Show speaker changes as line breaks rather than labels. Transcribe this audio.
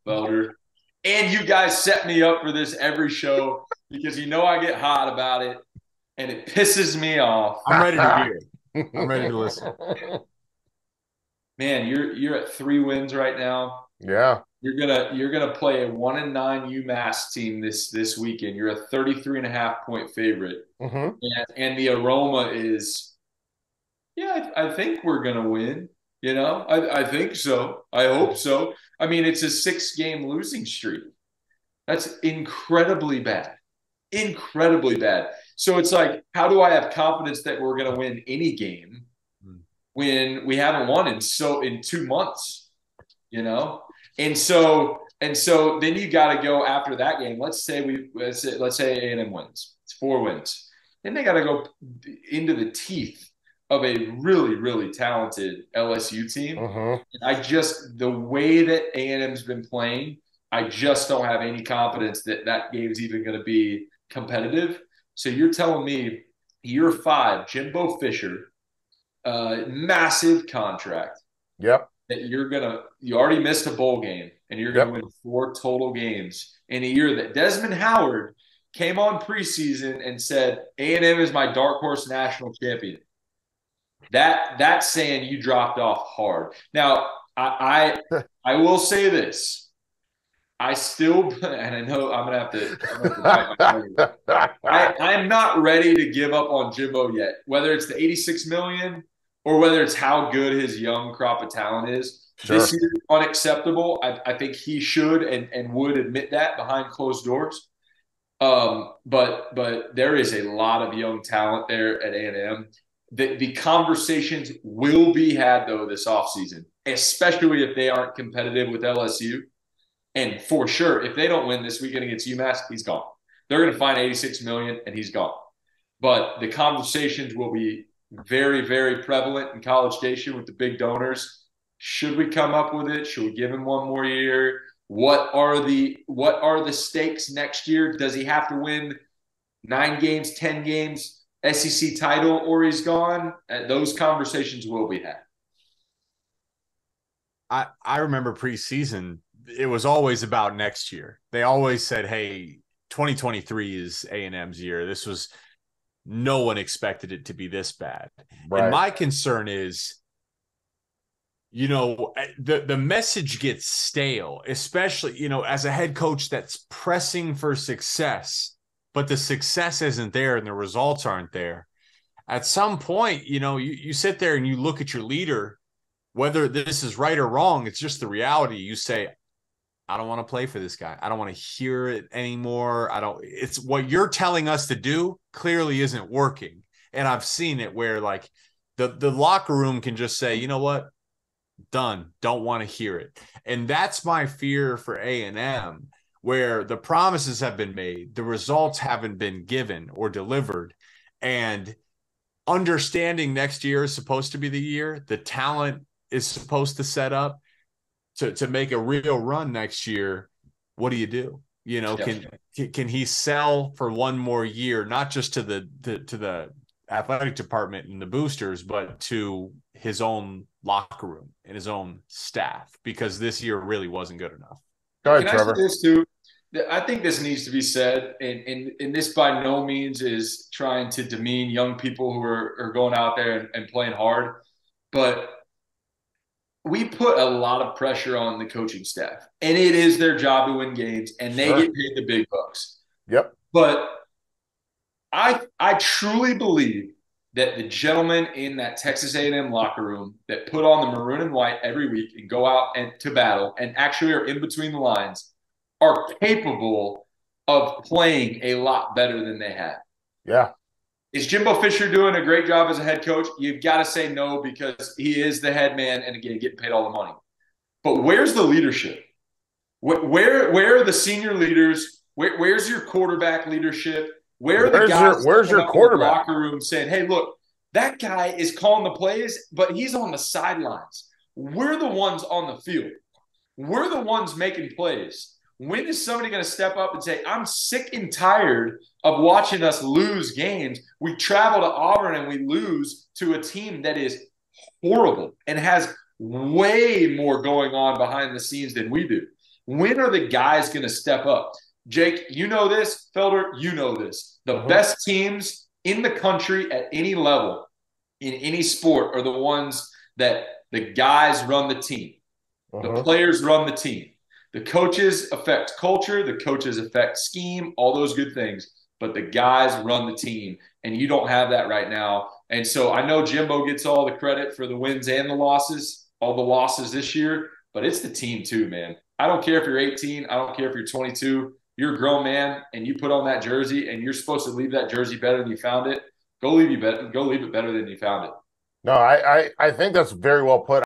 Felder. And you guys set me up for this every show because you know I get hot about it and it pisses me off.
I'm ready to hear it. I'm ready to listen.
Man, you're at 3 wins right now.
Yeah.
You're gonna play a 1-9 UMass team this weekend. You're a 33.5 point favorite.
Hmm.
And the aroma is, yeah, I think we're gonna win. I think so. I hope so. I mean, it's a 6-game losing streak. That's incredibly bad. Incredibly bad. So it's like, how do I have confidence that we're gonna win any game when we haven't won in 2 months, you know? And so then you got to go after that game. Let's say A&M wins. It's 4 wins. Then they got to go into the teeth of a really really talented LSU team.
Hmm.
And the way that A&M's been playing, I just don't have any confidence that that game's even going to be competitive. So you're telling me year 5, Jimbo Fisher, massive contract
Yep.
that you already missed a bowl game and you're gonna
Yep.
win 4 total games in a year that Desmond Howard came on preseason and said A&M is my dark horse national champion. That's saying you dropped off hard. Now I will say this. I still and I know I'm gonna have to fight my tongue. I'm not ready to give up on Jimbo yet, whether it's the 86 million or whether it's how good his young crop of talent is. This
Sure.
year, unacceptable. I think he should and would admit that behind closed doors. But there is a lot of young talent there at A&M. The conversations will be had though this offseason, especially if they aren't competitive with LSU. And for sure, if they don't win this weekend against UMass, he's gone. They're going to find 86 million and he's gone. But the conversations will be very, very prevalent in College Station with the big donors. Should we come up with it? Should we give him one more year? What are the stakes next year? Does he have to win 9 games, 10 games, SEC title, or he's gone? Those conversations will be had.
I remember preseason, it was always about next year. They always said, hey, 2023 is A&M's year. This was no one expected it to be this bad. And
Right.
my concern is, the message gets stale, especially, as a head coach that's pressing for success, but the success isn't there and the results aren't there. At some point, you sit there and you look at your leader, whether this is right or wrong, it's just the reality. You say, I don't want to play for this guy. I don't want to hear it anymore. It's what you're telling us to do clearly isn't working. And I've seen it where like the locker room can just say, you know what? Done. Don't want to hear it. And that's my fear for A&M, where the promises have been made, the results haven't been given or delivered. And understanding next year is supposed to be the year, the talent is supposed to set up to make a real run next year. What do you do? Can he sell for one more year, not just to the athletic department and the boosters, but to his own locker room and his own staff? Because this year really wasn't good enough.
Go ahead,
Can I say
Trevor.
this too? I think this needs to be said, and this by no means is trying to demean young people who are going out there and playing hard, but we put a lot of pressure on the coaching staff, and it is their job to win games, and they
Sure.
get paid the big bucks.
Yep.
But I truly believe that the gentlemen in that Texas A&M locker room that put on the maroon and white every week and go out and to battle and actually are in between the lines are capable of playing a lot better than they have.
Yeah.
Is Jimbo Fisher doing a great job as a head coach? You've got to say no because he is the head man and again getting paid all the money. But where's the leadership? Where are the senior leaders? Where's your quarterback leadership? Where are the guys
Where's your
up in the
quarterback?
locker room saying, "Hey, look, that guy is calling the plays, but he's on the sidelines. We're the ones on the field. We're the ones making plays." When is somebody going to step up and say, I'm sick and tired of watching us lose games? We travel to Auburn and we lose to a team that is horrible and has way more going on behind the scenes than we do. When are the guys going to step up? Jake, you know this. Felder, you know this. The
Uh-huh.
best teams in the country at any level in any sport are the ones that the guys run the team. The
Uh-huh.
players run the team. The coaches affect culture. The coaches affect scheme, all those good things. But the guys run the team. And you don't have that right now. And so I know Jimbo gets all the credit for the wins and the losses, all the losses this year, but it's the team too, man. I don't care if you're 18. I don't care if you're 22. You're a grown man and you put on that jersey and you're supposed to leave that jersey better than you found it. Go leave it better than you found it.
No, I think that's very well put.